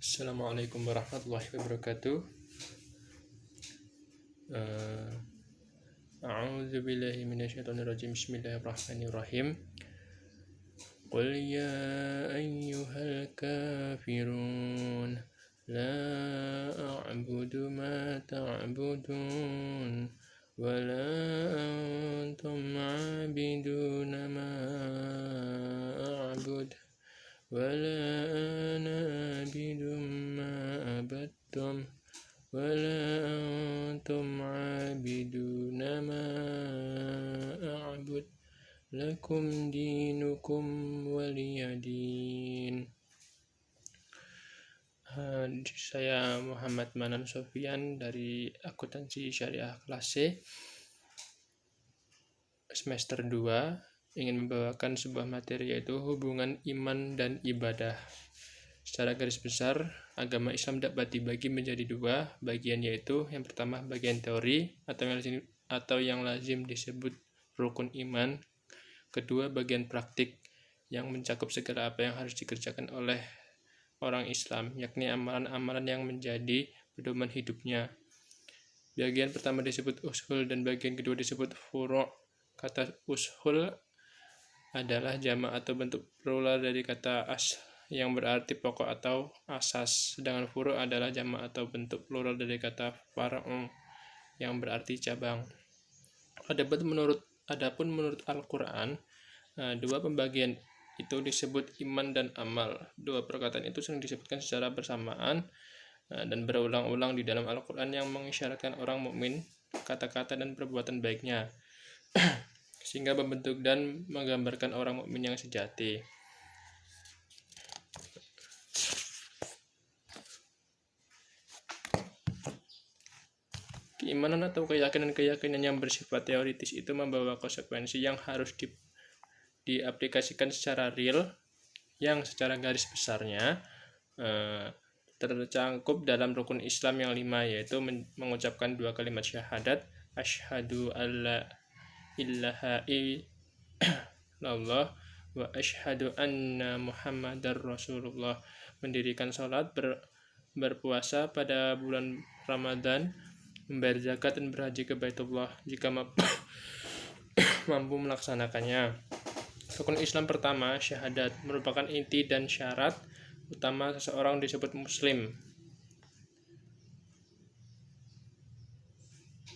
Assalamualaikum warahmatullahi wabarakatuh. A'udzu billahi minasyaitonir rajim. Bismillahirrahmanirrahim. Qul ya ayyuhal kafirun la a'budu ma ta'budun wa la antum 'abiduna ma a'bud wa la ana 'abidun ma abattum wala antum 'abiduna ma a'bud lakum dinukum waliyadin. Saya Muhammad Manan Sofyan dari Akuntansi Syariah kelas C semester 2 ingin membawakan sebuah materi yaitu hubungan iman dan ibadah. Secara garis besar, agama Islam dapat dibagi menjadi dua bagian, yaitu yang pertama bagian teori atau yang lazim disebut rukun iman. Kedua, bagian praktik yang mencakup segala apa yang harus dikerjakan oleh orang Islam, yakni amalan-amalan yang menjadi pedoman hidupnya. Bagian pertama disebut ushul dan bagian kedua disebut furu'. Kata ushul adalah jamak atau bentuk plural dari kata yang berarti pokok atau asas, sedangkan furu' adalah jamak atau bentuk plural dari kata far'u yang berarti cabang. Adapun menurut Al-Quran, dua pembagian itu disebut iman dan amal. Dua perkataan itu sering disebutkan secara bersamaan dan berulang-ulang di dalam Al-Quran yang mengisyaratkan orang mukmin, kata-kata dan perbuatan baiknya sehingga membentuk dan menggambarkan orang mukmin yang sejati. Keimanan atau keyakinan-keyakinan yang bersifat teoritis itu membawa konsekuensi yang harus diaplikasikan secara real, yang secara garis besarnya tercangkup dalam rukun Islam yang 5, yaitu mengucapkan dua kalimat syahadat, asyhadu alla ilaha illallah wa asyhadu anna muhammadar rasulullah, mendirikan sholat, berpuasa pada bulan Ramadan, membayar zakat dan berhaji ke Baitullah jika mampu melaksanakannya. Rukun Islam pertama, syahadat, merupakan inti dan syarat utama seseorang disebut muslim.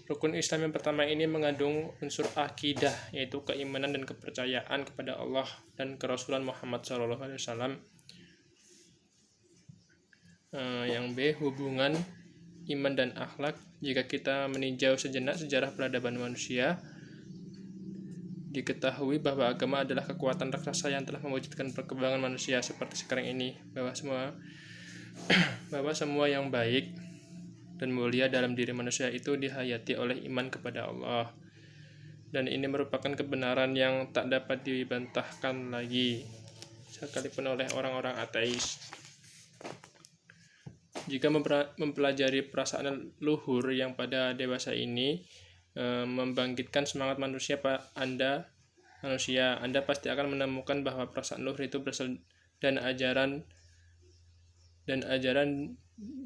Rukun Islam yang pertama ini mengandung unsur akidah, yaitu keimanan dan kepercayaan kepada Allah dan kerasulan Muhammad SAW. Yang B, hubungan iman dan akhlak. Jika kita meninjau sejenak sejarah peradaban manusia, diketahui bahwa agama adalah kekuatan raksasa yang telah mewujudkan perkembangan manusia seperti sekarang ini, bahwa semua yang baik dan mulia dalam diri manusia itu dihayati oleh iman kepada Allah, dan ini merupakan kebenaran yang tak dapat dibantahkan lagi sekalipun oleh orang-orang ateis. Jika mempelajari perasaan luhur yang pada dewasa ini membangkitkan semangat manusia, Anda pasti akan menemukan bahwa perasaan luhur itu berasal dan ajaran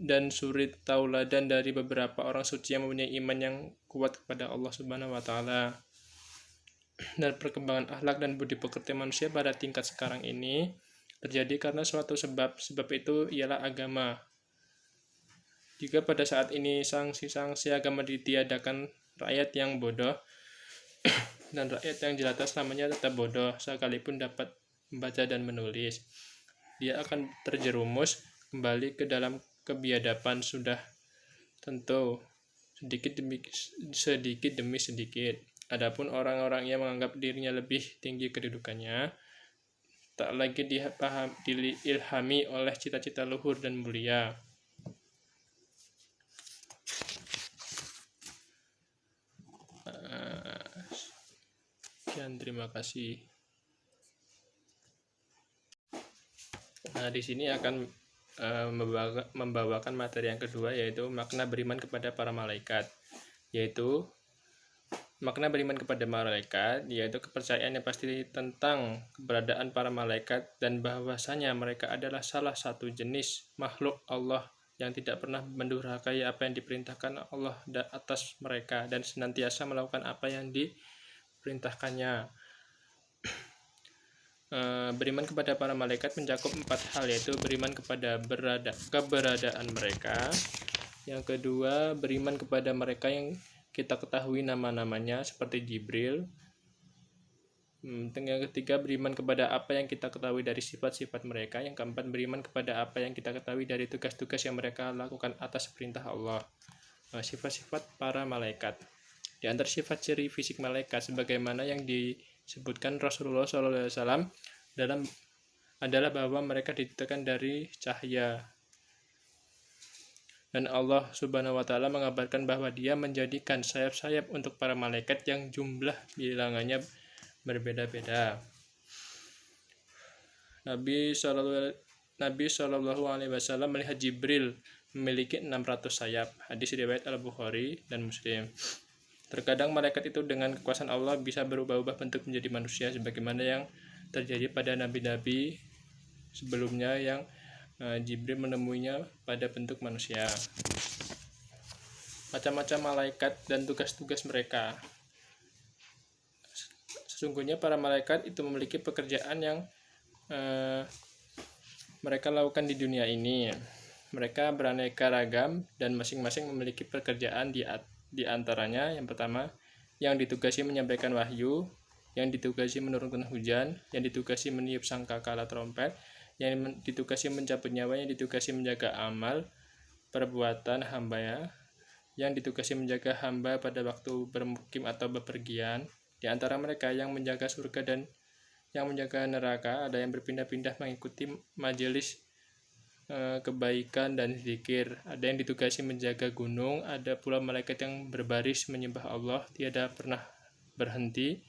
dan suri tauladan dari beberapa orang suci yang mempunyai iman yang kuat kepada Allah Subhanahu wa taala. Dan perkembangan akhlak dan budi pekerti manusia pada tingkat sekarang ini terjadi karena suatu sebab itu ialah agama. Jika pada saat ini sanksi agama ditiadakan, rakyat yang bodoh dan rakyat yang jelata selamanya tetap bodoh sekalipun dapat membaca dan menulis. Dia akan terjerumus kembali ke dalam kebiadaban sudah tentu sedikit demi sedikit. Adapun orang-orang yang menganggap dirinya lebih tinggi kedudukannya, tak lagi diilhami oleh cita-cita luhur dan mulia. Sekian, terima kasih. Di sini akan membawakan materi yang kedua, yaitu makna beriman kepada para malaikat, yaitu Makna beriman kepada malaikat yaitu kepercayaan yang pasti tentang keberadaan para malaikat dan bahwasanya mereka adalah salah satu jenis makhluk Allah yang tidak pernah mendurhakai apa yang diperintahkan Allah atas mereka dan senantiasa melakukan apa yang diperintahkannya. Beriman kepada para malaikat mencakup 4 hal, yaitu beriman kepada keberadaan mereka. Yang kedua, beriman kepada mereka yang kita ketahui nama-namanya seperti Jibril. Yang ketiga, beriman kepada apa yang kita ketahui dari sifat-sifat mereka. Yang keempat, beriman kepada apa yang kita ketahui dari tugas-tugas yang mereka lakukan atas perintah Allah. Sifat-sifat para malaikat. Di antara sifat ciri fisik malaikat sebagaimana yang disebutkan Rasulullah SAW adalah bahwa mereka diciptakan dari cahaya. Dan Allah Subhanahu wa taala mengabarkan bahwa Dia menjadikan sayap-sayap untuk para malaikat yang jumlah bilangannya berbeda-beda. Nabi Shallallahu alaihi wasallam melihat Jibril memiliki 600 sayap. Hadis riwayat Al-Bukhari dan Muslim. Terkadang malaikat itu dengan kekuasaan Allah bisa berubah-ubah bentuk menjadi manusia sebagaimana yang terjadi pada nabi-nabi sebelumnya yang Jibril menemuinya pada bentuk manusia. Macam-macam malaikat dan tugas-tugas mereka. Sesungguhnya para malaikat itu memiliki pekerjaan yang mereka lakukan di dunia ini. Mereka beraneka ragam dan masing-masing memiliki pekerjaan di antaranya. Yang pertama, yang ditugasi menyampaikan wahyu, yang ditugasi menurunkan hujan, yang ditugasi meniup sangkakala trompet, yang ditugasi mencabut nyawa, yang ditugasi menjaga amal perbuatan hamba, yang ditugasi menjaga hamba pada waktu bermukim atau bepergian. Di antara mereka yang menjaga surga dan yang menjaga neraka, ada yang berpindah-pindah mengikuti majelis kebaikan dan zikir, ada yang ditugasi menjaga gunung, ada pula malaikat yang berbaris menyembah Allah tiada pernah berhenti.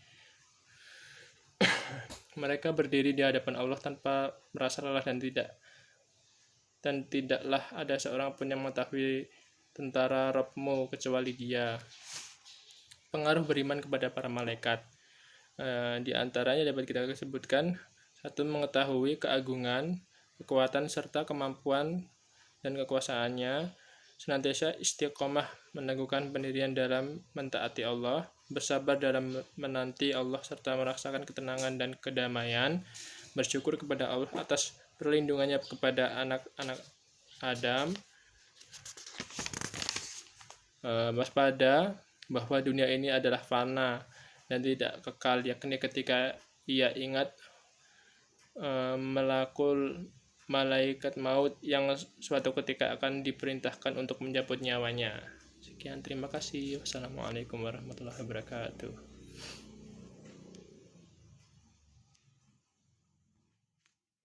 Mereka berdiri di hadapan Allah tanpa merasa lelah dan tidaklah ada seorang pun yang mengetahui tentara Rabbmu kecuali Dia. Pengaruh beriman kepada para malaikat. Di antaranya dapat kita sebutkan: 1. Mengetahui keagungan, kekuatan serta kemampuan dan kekuasaannya, senantiasa istiqomah meneguhkan pendirian dalam mentaati Allah, bersabar dalam menanti Allah serta merasakan ketenangan dan kedamaian, bersyukur kepada Allah atas perlindungannya kepada anak-anak Adam, waspada bahwa dunia ini adalah fana dan tidak kekal, yakni ketika ia ingat melakul malaikat maut yang suatu ketika akan diperintahkan untuk menjemput nyawanya. Sekian, terima kasih. Wassalamualaikum warahmatullahi wabarakatuh.